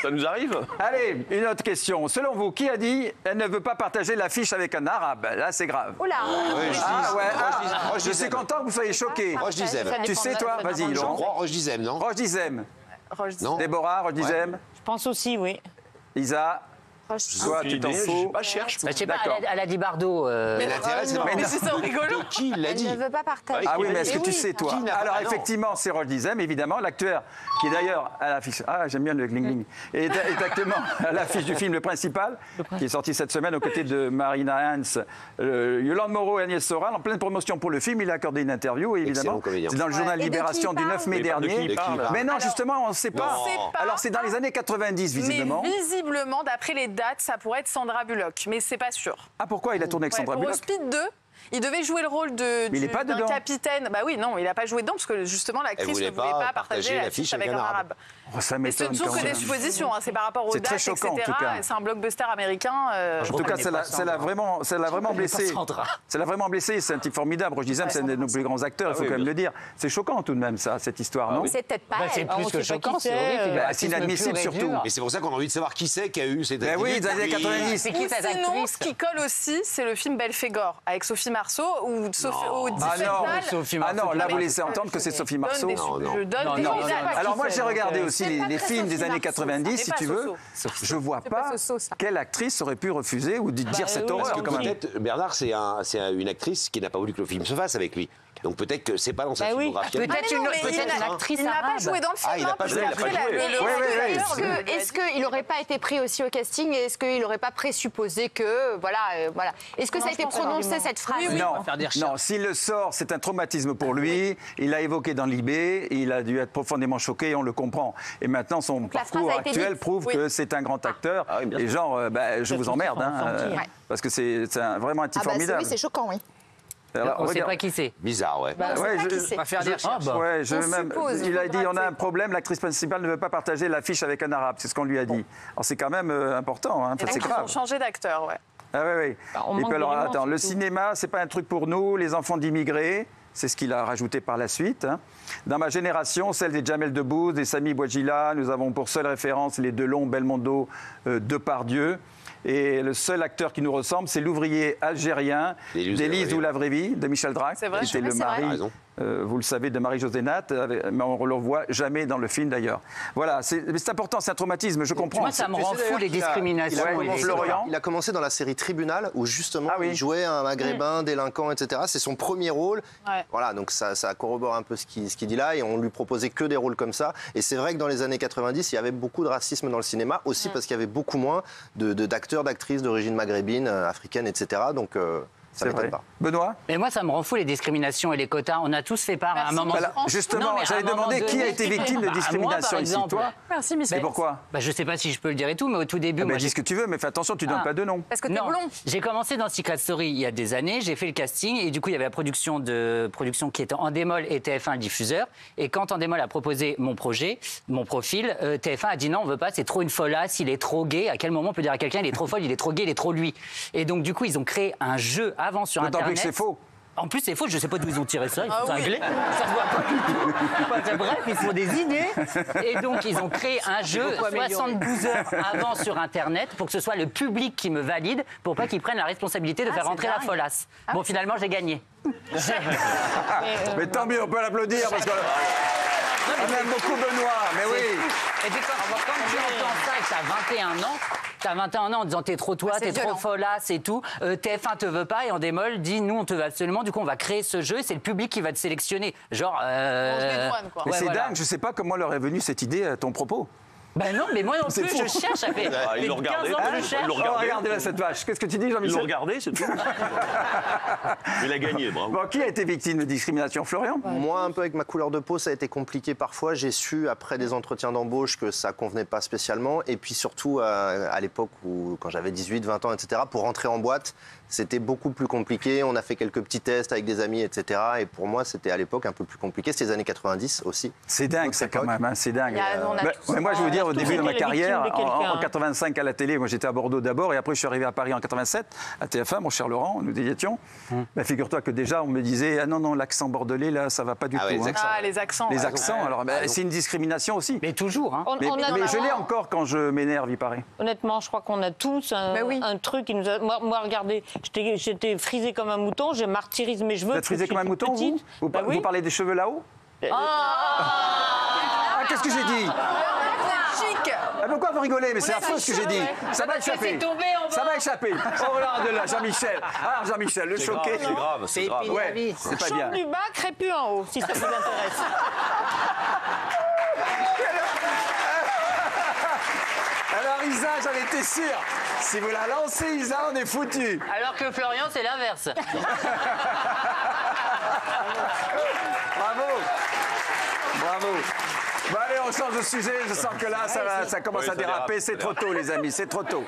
Ça nous arrive. Allez, une autre question. Selon vous, qui a dit « Elle ne veut pas partager l'affiche avec un arabe » Là, c'est grave. Oula. Ah ouais, je suis content que vous soyez choqués. Roche Dizem. Tu sais, toi, vas-y, Je Laurent. crois Roche Dizem, non? Roche Dizem. Non. Déborah, Roche Dizem. Je pense aussi, oui. Isa. Toi, tu t'en fous. Je cherche. Bah, je sais pas, D'accord. elle a dit Bardot. Mais l'intérêt, c'est Mais c'est rigolo. qui l'a Elle dit? ne veut pas partager. Ah oui, mais est-ce que tu sais, toi? Qui n'a pas- Alors, Ah non. effectivement, c'est Roche Dizem, évidemment, l'acteur qui est d'ailleurs à l'affiche. Ah, j'aime bien le gling-gling. Et est actuellement à l'affiche du film Le Principal, qui est sorti cette semaine aux côtés de Marina Hans, Yolande Moreau et Agnès Soral. En pleine promotion pour le film, il a accordé une interview, et évidemment. Excellent comédien. C'est dans le journal Et de qui Libération il du parle 9 mai Mais de qui dernier. il parle Mais non, justement, on ne sait pas. On sait pas. Alors, c'est dans les années 90, visiblement. Mais visiblement, d'après les dates, ça pourrait être Sandra Bullock. Mais c'est pas sûr. Ah, pourquoi il a tourné avec Sandra Pour Bullock? Speed 2, il devait jouer le rôle il est pas d'un dedans. capitaine. Bah oui, non, il n'a pas joué dedans parce que justement l'actrice ne voulait pas partager l'affiche avec un arabe. Oh, ça Mais ce ne m'étonne sont quand que des même. suppositions, hein, c'est par rapport aux C'est très dates, choquant, en etc. tout cas. C'est un blockbuster américain. En tout cas, ça l'a vraiment blessé. Sandra. Ça l'a vraiment blessé. C'est un type formidable. Roche Dizem, c'est un de nos plus grands acteurs, il faut oui, quand même bien le dire. C'est choquant tout de même, ça, cette histoire, non? C'est peut-être pas C'est elle. plus que choquant, c'est horrible. Bah, c'est inadmissible, surtout. Et c'est pour ça qu'on a envie de savoir qui c'est qui a eu cette Ben oui, dans les années 90. C'est qui Ou cette sinon, actrice ce qui colle aussi, c'est le film Belphégor avec Sophie Marceau ou au Ah 17 non, balles. Sophie ah non, Marceau, là, qui vous a- laissez entendre que c'est Sophie Marceau. Je donne des non, dates. Alors moi, j'ai regardé aussi C'est pas les très films des Sophie années Marceau, 90, ça. si C'est tu pas veux. Soso. Je vois C'est pas pas Soso, ça. quelle actrice aurait pu refuser ou dire cette oui, horreur. oui, quand même. Peut-être, Bernard, c'est une actrice qui n'a pas voulu que le film se fasse avec lui. Donc peut-être que c'est pas dans sa Bah oui, filmographie. peut-être Ah, mais non, mais une actrice il n'a pas arabe. joué dans le film. Ah, il n'a hein, pas parce joué, il a pas qu'après, joué. le- Ouais, Est-ce qu'il n'aurait pas été pris aussi au casting et est-ce qu'il n'aurait pas présupposé que, voilà. Est-ce que ça a été prononcé, cette phrase? Non, faire des recherches. non, s'il le sort, c'est un traumatisme pour lui. Il l'a évoqué dans l'IB, il a dû être profondément choqué, on le comprend. Et maintenant, son la parcours phrase a été actuel dite. prouve que c'est un grand acteur. Ah oui, bien et genre, je vous emmerde, Ouais. parce que c'est vraiment un type Ah bah formidable. oui, c'est choquant, oui. Alors, On ne sait regarde- pas qui c'est. Bizarre, ouais. On ouais, sait pas je- qui c'est. On va faire des recherches. Ouais, je On même, suppose, il a il dit faudra on a un que- problème, l'actrice principale ne veut pas partager l'affiche avec un arabe. C'est ce qu'on lui a dit. Alors c'est quand même important, hein, c'est Ils grave. ont changé d'acteur, ouais. Ah oui, oui. on Et manque puis alors, d'éléments, attends, le surtout. cinéma, c'est pas un truc pour nous, les enfants d'immigrés, c'est ce qu'il a rajouté par la suite. Hein. Dans ma génération, celle des Jamel Debbouze, des Sami Bouadjila, nous avons pour seule référence les Delon, Belmondo, Depardieu. Et le seul acteur qui nous ressemble, c'est l'ouvrier algérien d'Élise ou la vraie vie, de Michel Drac, C'est vrai. qui était le Oui, c'est vrai. mari, Raison. vous le savez, de Marie-Josée Nat, mais on ne le voit jamais dans le film d'ailleurs. Voilà, mais c'est important, c'est un traumatisme, je comprends. Moi, ça me rend fou, les discriminations. Ouais, et les- Florian. Il a commencé dans la série Tribunal où justement Ah oui. il jouait un maghrébin, délinquant, etc. C'est son premier rôle. Ouais. Voilà, donc ça corrobore un peu ce qu'il dit là et on lui proposait que des rôles comme ça. Et c'est vrai que dans les années 90, il y avait beaucoup de racisme dans le cinéma, aussi parce qu'il y avait beaucoup moins d'acteurs, d'actrices d'origine maghrébine, africaine, etc. Donc ça C'est m'étonne vrai. pas. Benoît. Mais moi, ça me rend fou, les discriminations et les quotas. On a tous fait part à un Merci. moment. Voilà, franchement, justement, Non, mais à j'allais un moment demander qui a donné- été victime de Bah, moi, discrimination par ici, exemple. toi. Merci, Et Michel. pourquoi Bah, je sais pas si je peux le dire et tout, mais au tout début, Ah ben, moi, dis ce que tu veux, mais fais attention, tu donnes Ah. pas de nom. Parce que t'es Non, blond. j'ai commencé dans Secret Story il y a des années, j'ai fait le casting et du coup il y avait la production qui était en démol et TF1 le diffuseur. Et quand en démol a proposé mon projet, mon profil, TF1 a dit non, on veut pas, c'est trop une folasse, il est trop gay. À quel moment on peut dire à quelqu'un il est trop folle, il est trop gay, il est trop lui. Et donc du coup ils ont créé un jeu avant sur D'autant plus Internet. que c'est faux. En plus, c'est faux, je sais pas d'où ils ont tiré ça, ils sont oui. cinglés, ça se voit pas du tout. Enfin, bref, ils font des idées. Et donc, ils ont créé un jeu 72 heures avant sur Internet pour que ce soit le public qui me valide, pour pas qu'ils prennent la responsabilité de faire rentrer la folasse. Bon, finalement, j'ai gagné. Mais tant mieux, on peut l'applaudir parce qu'on aime beaucoup Benoît, mais oui. Et puis quand tu entends ça et que t'as 21 ans en disant t'es trop toi, c'est t'es trop violent. folasse et tout, TF1 te veut pas et en démol dit nous on te veut absolument, du coup on va créer ce jeu et c'est le public qui va te sélectionner. Genre. On se dédouane, quoi. Mais Ouais, c'est voilà. dingue, je sais pas comment leur est venue cette idée à ton propos. Ben non, mais moi non plus, fou. je cherche, ça fait Ah, ils l'ont 15 regardé, ans que hein, je ils cherche. l'ont Oh, regardez là cette vache. Qu'est-ce que tu dis, Ils l'ont Jean-Michel? regardé, c'est tout. Il a gagné, bravo. Bon, qui a été victime de discrimination, Florian? Moi, un peu avec ma couleur de peau, ça a été compliqué parfois. J'ai su, après des entretiens d'embauche, que ça convenait pas spécialement. Et puis surtout, à l'époque où, quand j'avais 18, 20 ans, etc., pour rentrer en boîte, c'était beaucoup plus compliqué. On a fait quelques petits tests avec des amis, etc. Et pour moi, c'était à l'époque un peu plus compliqué. C'était les années 90 aussi. C'est dingue, Autre ça, quand époque. même, hein, c'est dingue. On a Mais tous- moi, je veux dire, dire, au début de ma été la carrière, victime de quelqu'un, en 85 à la télé, moi j'étais à Bordeaux d'abord, et après je suis arrivé à Paris en 87, à TF1, mon cher Laurent, nous y étions. Ben, figure-toi que déjà, on me disait, ah non, l'accent bordelais, là, ça va pas du tout. Ouais, les accents. Ah, les accents. Les ouais. accents, alors ben, c'est une discrimination aussi. Mais toujours, hein. Mais je l'ai encore quand je m'énerve, il paraît. Honnêtement, je crois qu'on a tous un truc qui nous a... Moi, regardez, j'étais frisée comme un mouton, je martyrise mes cheveux. Vous êtes frisé comme un mouton, vous vous parlez des cheveux là-haut? Ah, qu'est-ce que j'ai dit? Chic. Ah, pourquoi vous rigolez? Mais c'est affreux ce que j'ai dit. Ça va échapper. Ça va échapper. Oh, regarde là, Jean-Michel. Ah, Jean-Michel, le choqué. C'est grave, c'est grave. Ouais, c'est pas bien. Chauve du bas, crépus en haut, si ça vous intéresse. Alors Isa, j'en étais sûr. Si vous la lancez, Isa, on est foutu. Alors que Florian, c'est l'inverse. Bravo. Bravo. Bon allez, on change de sujet. Je sens que là, ça commence à déraper. C'est trop tôt, les amis, c'est trop tôt.